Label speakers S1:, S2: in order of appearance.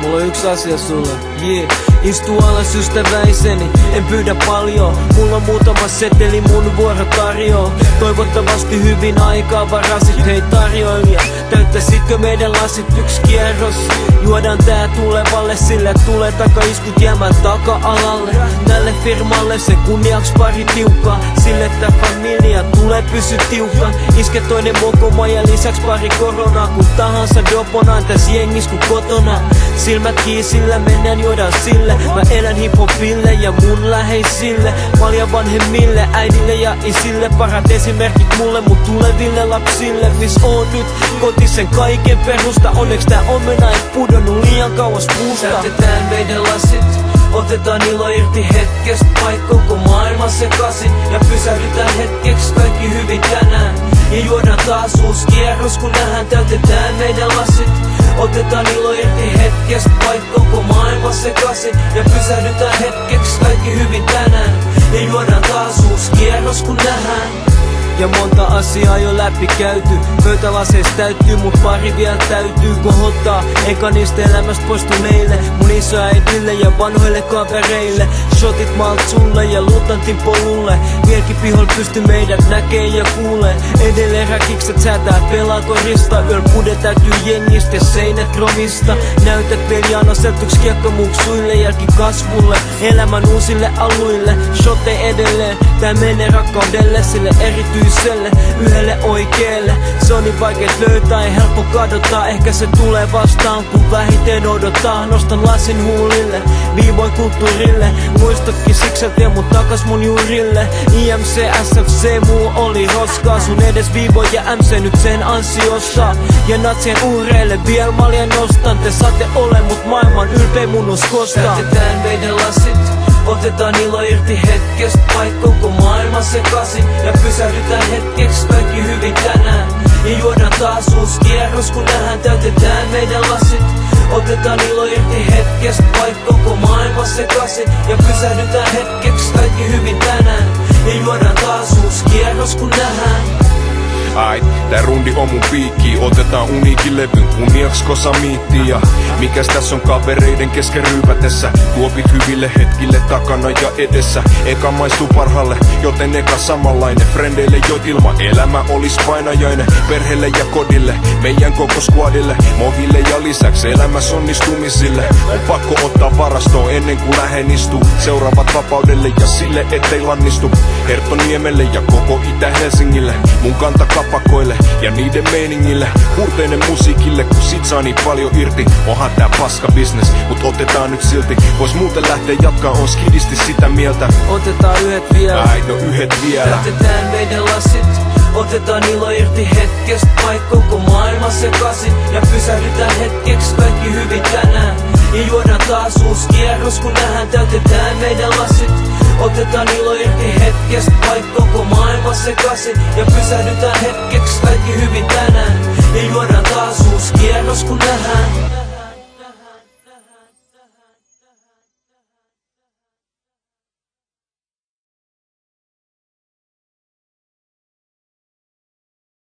S1: Mulla on yksi asia sulle. Istu alas ystäväiseni, en pyydä paljon. Mulla on muutama seteli, mun vuoro tarjoaa. Toivottavasti hyvin aikaa varasit, hei tarjoilija. Täyttäisitkö meidän lasit yksi kierros? Juodaan tää tulevalle, sille tulee takaisku jäämään taka-alalle. Tälle firmalle se kunniaks pari tiukkaa. Sille tää familia tulee pysy tiukkaan. Iske toinen mokoma ja lisäks pari koronaa. Kun tahansa doponaan täs jengis kun kotona. Silmät kiisillä, mennään juodaan sille. Mä elän hiphopille ja mun läheisille. Paljon vanhemmille, äidille ja isille. Parhaat esimerkit mulle, mut tuleville lapsille. Miss on nyt kotisen kaiken perusta. Onneks tää omena ei pudonnut liian kauas puusta. Täytetään meidän lasit, otetaan ilo irti hetkestä. Vaikka koko maailma sekaisin. Ja pysähdytään hetkeksi, kaikki hyvin tänään. Ja juodaan taas uusi kierros, kun nähdään. Täytetään meidän lasit, otetaan ilo irti hetkestä. Vaikka koko maailma sekaisin. Ja pysähdytään hetkeksi, kaikki hyvin tänään. Ja juodaan taas uusi kierros, kun nähdään. Ja monta asiaa jo läpi käyty. Pöytälaseis täyttyy, mut pari vielä täytyy kohottaa. Eka niistä elämästä poistuneille, mun isoäidille ja vanhoille kavereille. Shotit malt sulle ja lutantin polulle. Vieläkin pihol pysty meidät näkee ja kuulee. Edelleen räkikset säätää pelaa korista. Yöl pude täytyy jengistä ja seinät kromista. Näytät veljaan asetuks kiekkamuksuille. Jälki kasvulle, elämän uusille aluille. Shotte edelleen, tää menee rakkaudelle. Sille erityiselle, yhdelle oikeelle. Se on niin vaikeet löytää, ei helppo kadottaa. Ehkä se tulee vastaan, kun vähiten odottaa. Nostan lasin huulille, viivoin kulttuurille. Muistotkin siksi vie mut takas mun juurille. IMC, SFC, muu oli roskaa. Sun edes viivoja MC nyt sen ansiosta. Ja natsien uhreille viel malja nostan. Te saatte ole mut maailman ylpeä mun uskosta. Täytetään meidän lasit, otetaan ilo irti hetkestä. Vaikka koko maailma sekaisin. Ja pysähdytään hetkeksi, kaikki hyvin tänään. Ja juodaan taas uusi kierros, kun nähdään. Täytetään meidän lasit, otetaan ilo irti hetkestä. Vaikka koko maailma sekaisin. Ja pysähdytään hetkeksi, kaikki hyvin tänään. Ja juodaan taas uusi kierros, kun nähdään.
S2: Ait, tää rundi on mun piikki. Otetaan uniikin levyn kunniaks kosamiittiin. Ja mikäs tässä on kavereiden kesken ryypätessä. Tuopit hyville hetkille takana ja edessä. Eka maistuu parhaalle, joten eka samanlainen. Frendeille jo ilma elämä olis painajainen. Perheelle ja kodille, meidän koko squadille. Moville ja lisäksi elämässä onnistumisille. On pakko ottaa varastoon ennen kuin lähen istuu. Seuraavat vapaudelle ja sille ettei lannistu. Herttoniemelle ja koko Itä-Helsingille. Mun kanta kapakoille ja niiden meiningille. Hurteinen musiikille, kun sit saa niin paljon irti. Onhan tää paska business, mut otetaan nyt silti. Vois muuten lähteä jatkaa, on skidisti sitä mieltä.
S1: Otetaan yhdet vielä.
S2: No yhdet vielä.
S1: Täytetään meidän lasit, otetaan ilo irti hetkestä. Vaikka koko maailma sekaisin. Ja pysähdytään hetkeksi, kaikki hyvin tänään. Ja juodaan taas uusi kierros, kun nähdään. Täytetään meidän lasit, otetaan ilo irti hetkestä. Vaikka koko maailma sekaisin. Ja pysähdytään hetkeksi,